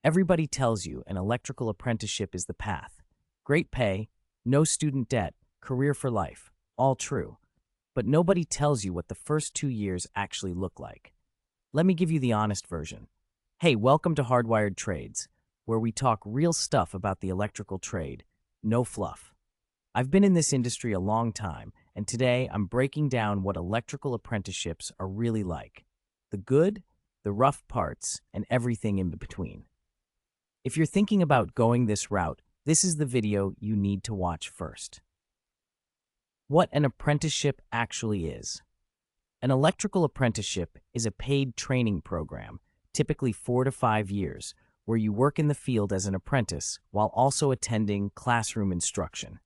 Everybody tells you an electrical apprenticeship is the path. Great pay, no student debt, career for life. All true. But nobody tells you what the first 2 years actually look like. Let me give you the honest version. Hey, welcome to Hardwired Trades, where we talk real stuff about the electrical trade. No fluff. I've been in this industry a long time, and today I'm breaking down what electrical apprenticeships are really like. The good, the rough parts, and everything in between. If you're thinking about going this route, this is the video you need to watch first. What an apprenticeship actually is. An electrical apprenticeship is a paid training program, typically 4 to 5 years, where you work in the field as an apprentice while also attending classroom instruction.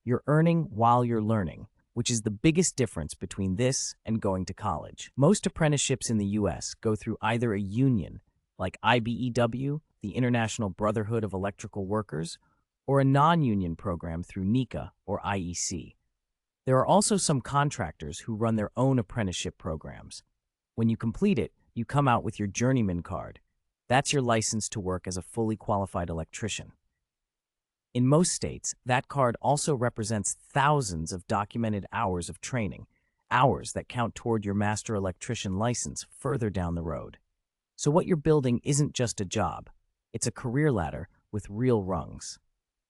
You're earning while you're learning, which is the biggest difference between this and going to college. Most apprenticeships in the US go through either a union, like IBEW, the International Brotherhood of Electrical Workers, or a non-union program through NECA or IEC. There are also some contractors who run their own apprenticeship programs. When you complete it, you come out with your journeyman card. That's your license to work as a fully qualified electrician. In most states, that card also represents thousands of documented hours of training, hours that count toward your master electrician license further down the road. So what you're building isn't just a job, it's a career ladder with real rungs.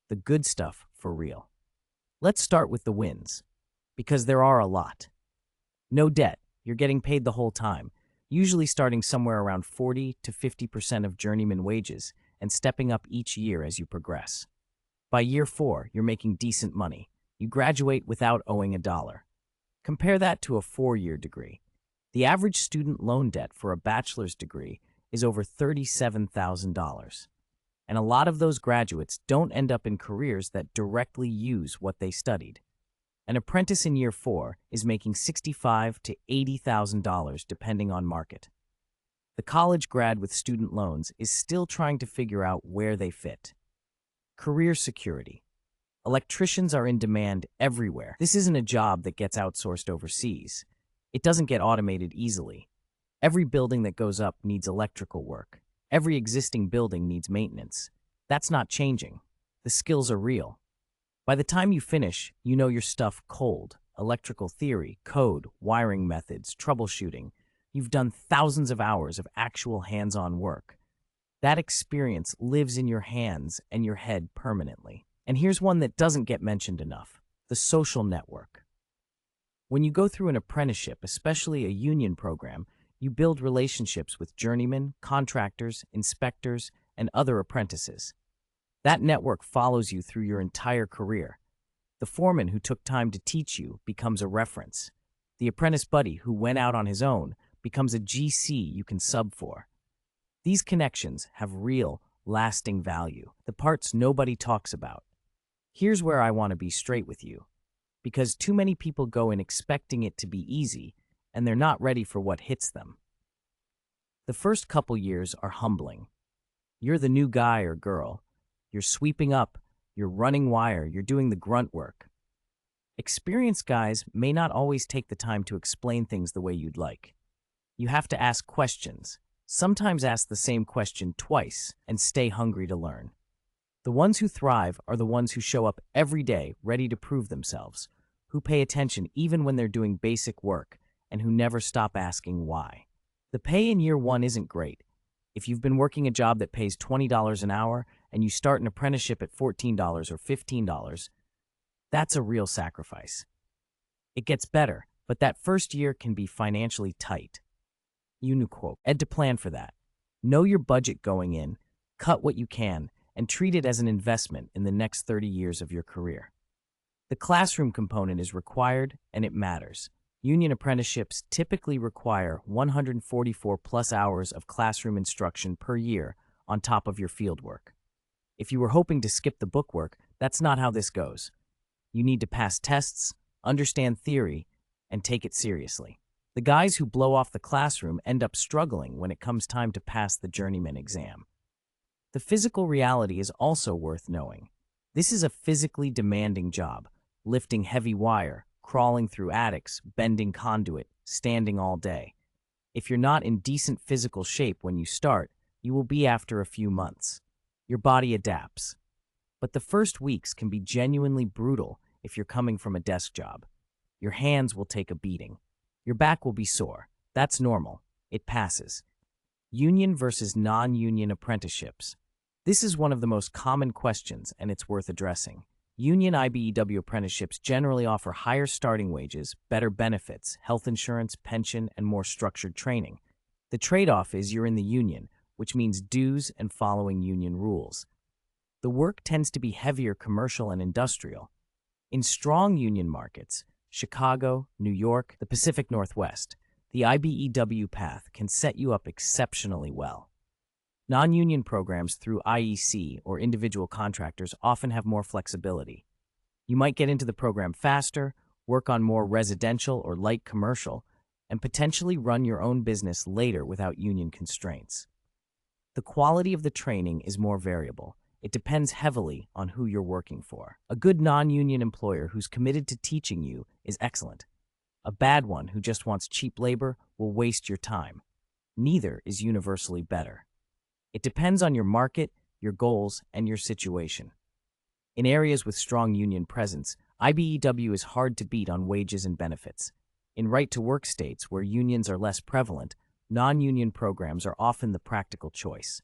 The good stuff for real. Let's start with the wins, because there are a lot. No debt, you're getting paid the whole time, usually starting somewhere around 40 to 50% of journeyman wages and stepping up each year as you progress. By year 4, you're making decent money. You graduate without owing a dollar. Compare that to a 4-year degree. The average student loan debt for a bachelor's degree is over $37,000. And a lot of those graduates don't end up in careers that directly use what they studied. An apprentice in year 4 is making $65,000 to $80,000 depending on market. The college grad with student loans is still trying to figure out where they fit. Career security. Electricians are in demand everywhere. This isn't a job that gets outsourced overseas. It doesn't get automated easily. Every building that goes up needs electrical work. Every existing building needs maintenance. That's not changing. The skills are real. By the time you finish, you know your stuff cold. Electrical theory, code, wiring methods, troubleshooting. You've done thousands of hours of actual hands-on work. That experience lives in your hands and your head permanently. And here's one that doesn't get mentioned enough: the social network. When you go through an apprenticeship, especially a union program, you build relationships with journeymen, contractors, inspectors, and other apprentices. That network follows you through your entire career. The foreman who took time to teach you becomes a reference. The apprentice buddy who went out on his own becomes a GC you can sub for. These connections have real, lasting value, the parts nobody talks about. Here's where I want to be straight with you, because too many people go in expecting it to be easy, and they're not ready for what hits them. The first couple years are humbling. You're the new guy or girl. You're sweeping up, you're running wire, you're doing the grunt work. Experienced guys may not always take the time to explain things the way you'd like. You have to ask questions. Sometimes ask the same question twice and stay hungry to learn. The ones who thrive are the ones who show up every day ready to prove themselves, who pay attention even when they're doing basic work, and who never stop asking why. The pay in year 1 isn't great. If you've been working a job that pays $20 an hour and you start an apprenticeship at $14 or $15, that's a real sacrifice. It gets better, but that first year can be financially tight. Quote, Ed to plan for that. Know your budget going in, cut what you can, and treat it as an investment in the next 30 years of your career. The classroom component is required, and it matters. Union apprenticeships typically require 144 plus hours of classroom instruction per year on top of your fieldwork. If you were hoping to skip the bookwork, that's not how this goes. You need to pass tests, understand theory, and take it seriously. The guys who blow off the classroom end up struggling when it comes time to pass the journeyman exam. The physical reality is also worth knowing. This is a physically demanding job, lifting heavy wire, crawling through attics, bending conduit, standing all day. If you're not in decent physical shape when you start, you will be after a few months. Your body adapts. But the first weeks can be genuinely brutal if you're coming from a desk job. Your hands will take a beating. Your back will be sore. That's normal. It passes. Union versus non-union apprenticeships. This is one of the most common questions, and it's worth addressing. Union IBEW apprenticeships generally offer higher starting wages, better benefits, health insurance, pension, and more structured training. The trade-off is you're in the union, which means dues and following union rules. The work tends to be heavier commercial and industrial. In strong union markets, Chicago, New York, the Pacific Northwest, the IBEW path can set you up exceptionally well. Non-union programs through IEC or individual contractors often have more flexibility. You might get into the program faster, work on more residential or light commercial, and potentially run your own business later without union constraints. The quality of the training is more variable. It depends heavily on who you're working for. A good non-union employer who's committed to teaching you is excellent. A bad one who just wants cheap labor will waste your time. Neither is universally better. It depends on your market, your goals, and your situation. In areas with strong union presence, IBEW is hard to beat on wages and benefits. In right-to-work states where unions are less prevalent, non-union programs are often the practical choice.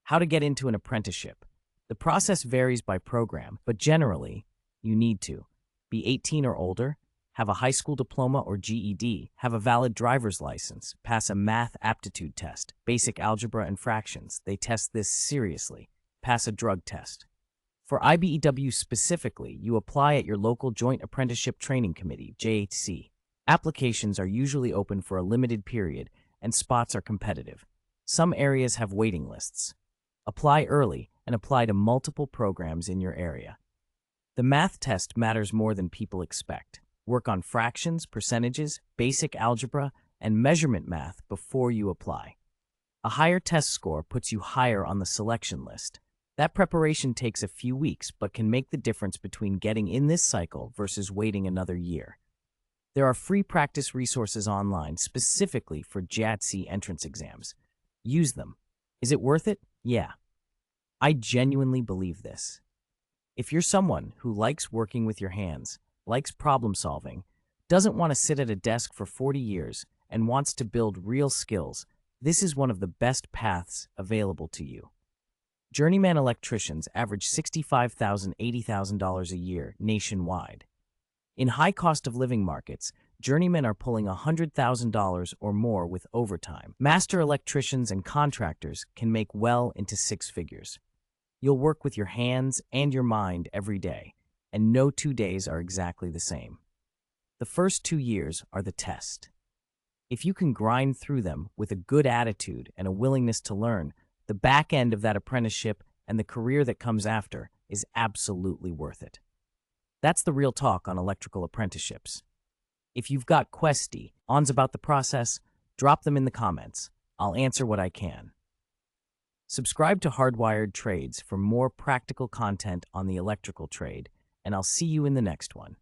How to get into an apprenticeship. The process varies by program, but generally, you need to be 18 or older, have a high school diploma or GED, have a valid driver's license, pass a math aptitude test, basic algebra and fractions. They test this seriously. Pass a drug test. For IBEW specifically, you apply at your local Joint Apprenticeship Training Committee, JHC. Applications are usually open for a limited period, and spots are competitive. Some areas have waiting lists. Apply early and apply to multiple programs in your area. The math test matters more than people expect. Work on fractions, percentages, basic algebra, and measurement math before you apply. A higher test score puts you higher on the selection list. That preparation takes a few weeks, but can make the difference between getting in this cycle versus waiting another year. There are free practice resources online specifically for JATC entrance exams. Use them. Is it worth it? Yeah. I genuinely believe this. If you're someone who likes working with your hands, likes problem solving, doesn't want to sit at a desk for 40 years, and wants to build real skills, this is one of the best paths available to you. Journeyman electricians average $65,000 to $80,000 a year nationwide. In high cost of living markets, journeymen are pulling $100,000 or more with overtime. Master electricians and contractors can make well into six figures. You'll work with your hands and your mind every day, and no 2 days are exactly the same. The first 2 years are the test. If you can grind through them with a good attitude and a willingness to learn, the back end of that apprenticeship and the career that comes after is absolutely worth it. That's the real talk on electrical apprenticeships. If you've got questions about the process, drop them in the comments. I'll answer what I can. Subscribe to Hardwired Trades for more practical content on the electrical trade, and I'll see you in the next one.